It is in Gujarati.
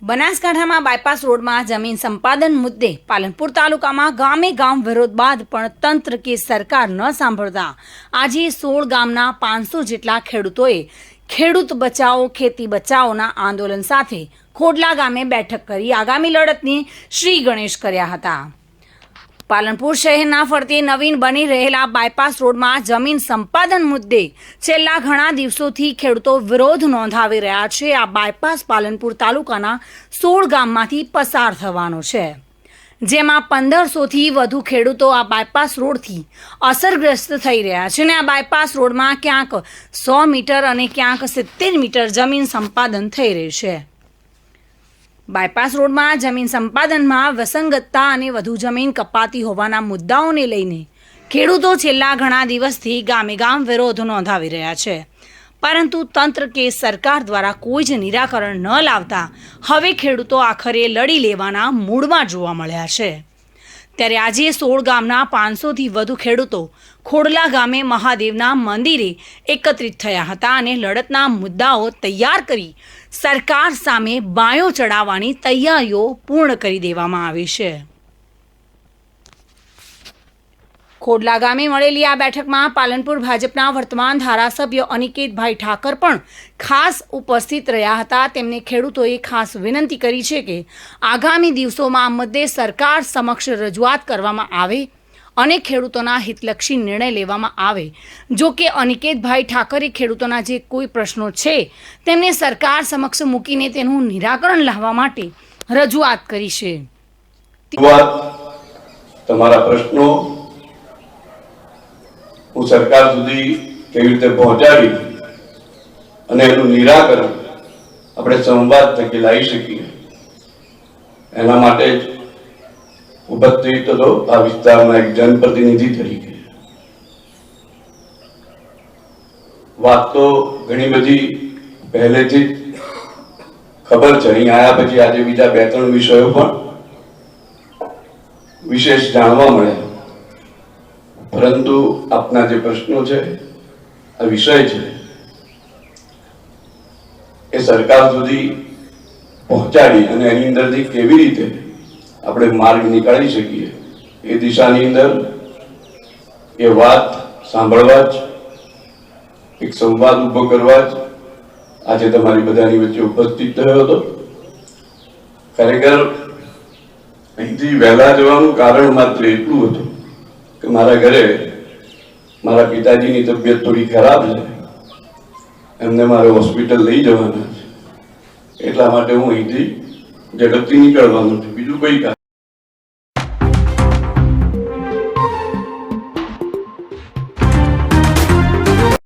બનાસકાંઠામાં બાયપાસ રોડમાં જમીન સંપાદન મુદ્દે પાલનપુર તાલુકામાં ગામે ગામ વિરોધ બાદ પણ તંત્ર કે સરકાર ન સાંભળતા આજે 16 ગામના 500 જેટલા ખેડૂતોએ ખેડૂત બચાવો ખેતી બચાવોના આંદોલન સાથે ખોડલા ગામે બેઠક કરી આગામી લડતની શ્રી ગણેશ કર્યા હતા। પાલનપુર શહેરના ફરતે નવીન બની રહેલા બાયપાસ રોડમાં જમીન સંપાદન મુદ્દે છેલ્લા ઘણા દિવસોથી ખેડૂતો વિરોધ નોંધાવી રહ્યા છે। આ બાયપાસ પાલનપુર તાલુકાના 16 ગામમાંથી પસાર થવાનો છે, જેમાં 1500થી વધુ ખેડૂતો આ બાયપાસ રોડથી અસરગ્રસ્ત થઈ રહ્યા છે અને આ બાયપાસ રોડમાં ક્યાંક 100 મીટર અને ક્યાંક 70 મીટર જમીન સંપાદન થઈ રહી છે। બાયપાસ રોડમાં જમીન સંપાદનમાં વિસંગતતા અને વધુ જમીન કપાતી હોવાના મુદ્દાઓને લઈને ખેડૂતો છેલ્લા ઘણા દિવસથી ગામે ગામ વિરોધ નોંધાવી રહ્યા છે, પરંતુ તંત્ર કે સરકાર દ્વારા કોઈ જ નિરાકરણ ન લાવતા હવે ખેડૂતો આખરે લડી લેવાના મૂડમાં જોવા મળ્યા છે। ત્યારે આજે 16 ગામના 500થી વધુ ખેડૂતો ખોડલા ગામે મહાદેવના મંદિરે એકત્રિત થયા હતા અને લડતના મુદ્દાઓ તૈયાર કરી સરકાર સામે બાયો ચડાવવાની તૈયારીઓ પૂર્ણ કરી દેવામાં આવી છે। ખોડલા ગામે મળેલી આ બેઠકમાં પાલનપુર ભાજપના વર્તમાન ધારાસભ્ય અનિકેતભાઈ ઠાકર પણ ખાસ ઉપસ્થિત રહ્યા હતા। તેમને ખેડૂતોએ ખાસ વિનંતી કરી છે કે આગામી દિવસોમાં આ મુદ્દે સરકાર સમક્ષ રજૂઆત કરવામાં આવે અને ખેડૂતોના હિતલક્ષી નિર્ણય લેવામાં આવે। જો કે અનિકેતભાઈ ઠાકરે ખેડૂતોના જે કોઈ પ્રશ્નો છે તેમને સરકાર સમક્ષ મૂકીને તેનું નિરાકરણ લાવવા માટે રજૂઆત કરી છે। તમારા પ્રશ્નો હું સરકાર સુધી કેવી રીતે પહોંચાડી અને એનું નિરાકરણ આપણે સંવાદ થકી લાવી શકીએ એના માટે જ ઉપસ્થિત હતો આ વિસ્તારના એક જનપ્રતિનિધિ તરીકે। વાત તો ઘણી બધી પહેલેથી જ ખબર છે, અહીં આવ્યા પછી આજે બીજા 2-3 વિષયો પણ વિશેષ જાણવા મળ્યા, પરંતુ આપના જે પ્રશ્નો છે આ વિષય છે એ સરકાર સુધી પહોંચાડી અને એની અંદરથી કેવી રીતે આપણે માર્ગ નીકાળી શકીએ એ દિશાની અંદર એ વાત સાંભળવા જ એક સંવાદ ઊભો કરવા જ આજે તમારી બધાની વચ્ચે ઉપસ્થિત થયો હતો। ખરેખર અહીંથી વહેલા જવાનું કારણ માત્ર એટલું હતું કે મારા ઘરે મારા પિતાજીની તબિયત થોડી ખરાબ છે, એમને મારે હોસ્પિટલ લઈ જવાના છે, એટલા માટે હું અહીંથી ઝડપથી નીકળવાનું છું, બીજું કોઈ કારણ